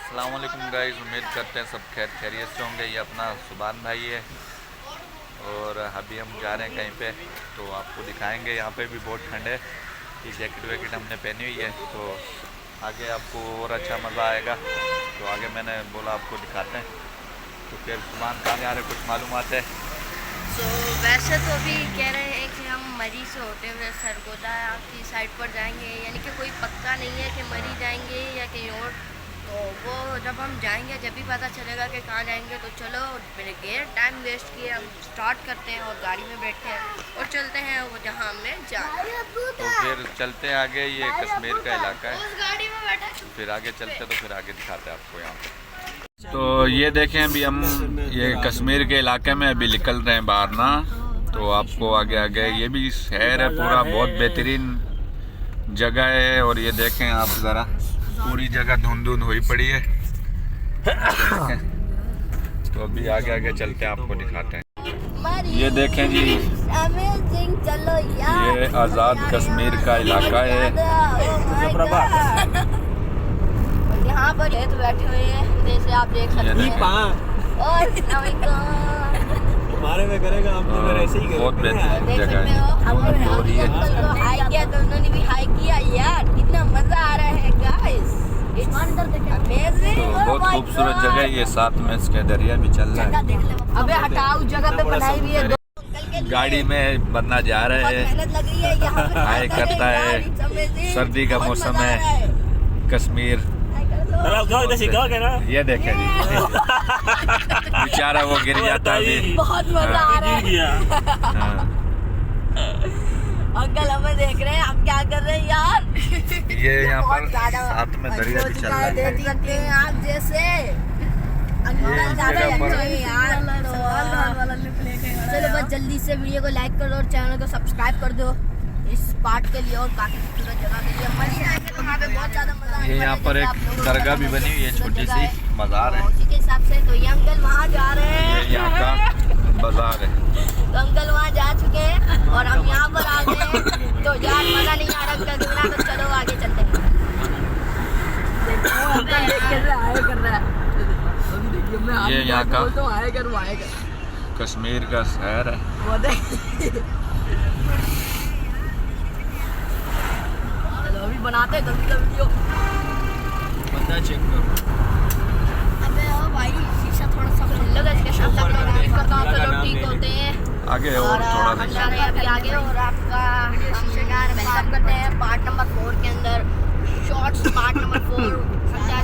अस्सलाम वालेकुम गाइस, उम्मीद करते हैं सब खैर खैरियत से होंगे। ये अपना सुभान भाई है और अभी हम जा रहे हैं कहीं पे, तो आपको दिखाएंगे। यहाँ पे भी बहुत ठंड है, ये जैकेट वैकेट हमने पहनी हुई है, तो आगे आपको और अच्छा मज़ा आएगा। तो आगे मैंने बोला आपको दिखाते हैं। तो फिर सुभान कहाँ जा रहे हैं, कुछ मालूमात है? वैसे तो अभी कह रहे हैं कि हम मरी से होते हुए सरगोदा की साइड पर जाएंगे, यानी कि कोई पक्का नहीं है कि मरी जाएंगे या कहीं और। तो वो जब हम जाएंगे जब भी पता चलेगा कि कहाँ जाएंगे। तो चलो मेरे गेर टाइम वेस्ट किए, हम स्टार्ट करते हैं और गाड़ी में बैठते हैं और चलते हैं वो जहाँ हमें जाना है। तो फिर चलते हैं आगे। ये कश्मीर का इलाका है, उस गाड़ी में बैठे फिर आगे चलते तो फिर आगे दिखाते हैं आपको यहाँ पे। तो ये देखें, अभी हम ये कश्मीर के इलाके में अभी निकल रहे हैं बाहर ना। तो आपको आगे आगे ये भी शहर है पूरा, बहुत बेहतरीन जगह है। और ये देखें आप ज़रा, पूरी जगह धुंध धुंध हुई पड़ी है। तो अभी आगे आगे चलते हैं, आपको दिखाते हैं। ये देखें जी, चलो यार, ये आज़ाद कश्मीर का इलाका है। यहाँ पर खेत बैठे हुए हैं, जैसे आप देख सकते हैं। और हमारे में करेगा, हम तो ऐसे ही करेंगे। बहुत बेहतरीन देख जगह सकते है। हो, हमने हो रही है। अंकल को हाई किया तो उन्होंने भी हाई किया। यार कितना मजा आ रहा है गाइस, तो बहुत खूबसूरत जगह है ये। साथ में इसके दरिया भी चल रहा है। अबे हटाओ, जगह पे बनाई हुई है। गाड़ी में बंदा जा रहे हैं, मेहनत लग रही है यहाँ पे। हाय करता है। सर्दी का मौसम है, कश्मीर। ये देखें जी, बेचारा वो गिर जाता है। बहुत मजा आ रहा है। हाँ। अंकल हमें देख रहे हैं, हम क्या कर रहे हैं यार। ये यहाँ पर बहुत ज्यादा साथ में दरिया भी चल रहा है। देख सकते हैं आप जैसे ये इस जगह पर चलो बस जल्दी से वीडियो को लाइक कर दो और चैनल को सब्सक्राइब कर दो इस पार्ट के लिए और काफी खूबसूरत जगह के लिए। मजे आएंगे तो वहाँ पे बहुत ज्यादा मजा आने ये वाला यहाँ है। पर जैसे एक आप लोगों को दरगाह पता भी है, बनी हुई है, खूबसूरत छोटी जगह सी है। बाजार है। उसी के हिसाब से तो ये अंकल वहाँ जा रहे ये हैं। यहाँ का बाजार है। तो अंकल वहाँ जा चुके हैं और हम यहाँ पर आ गए हैं। तो यार मजा नहीं आ रहा अंकल के बिना, तो चलो आगे चलते हैं। ये यहाँ का कश्मीर का शहर है। चलो अभी बनाते हैं जल्दी से वीडियो। बंदा चेक करो। अबे ओ भाई, शीशा थोड़ा सा खुल लगा, इसके साथ चलो ठीक होते हैं। आगे और थोड़ा हम जा रहे हैं अभी आगे और आपका वेलकम करते हैं पार्ट नंबर 4 के अंदर। शॉर्ट्स पार्ट नंबर 4 हम जा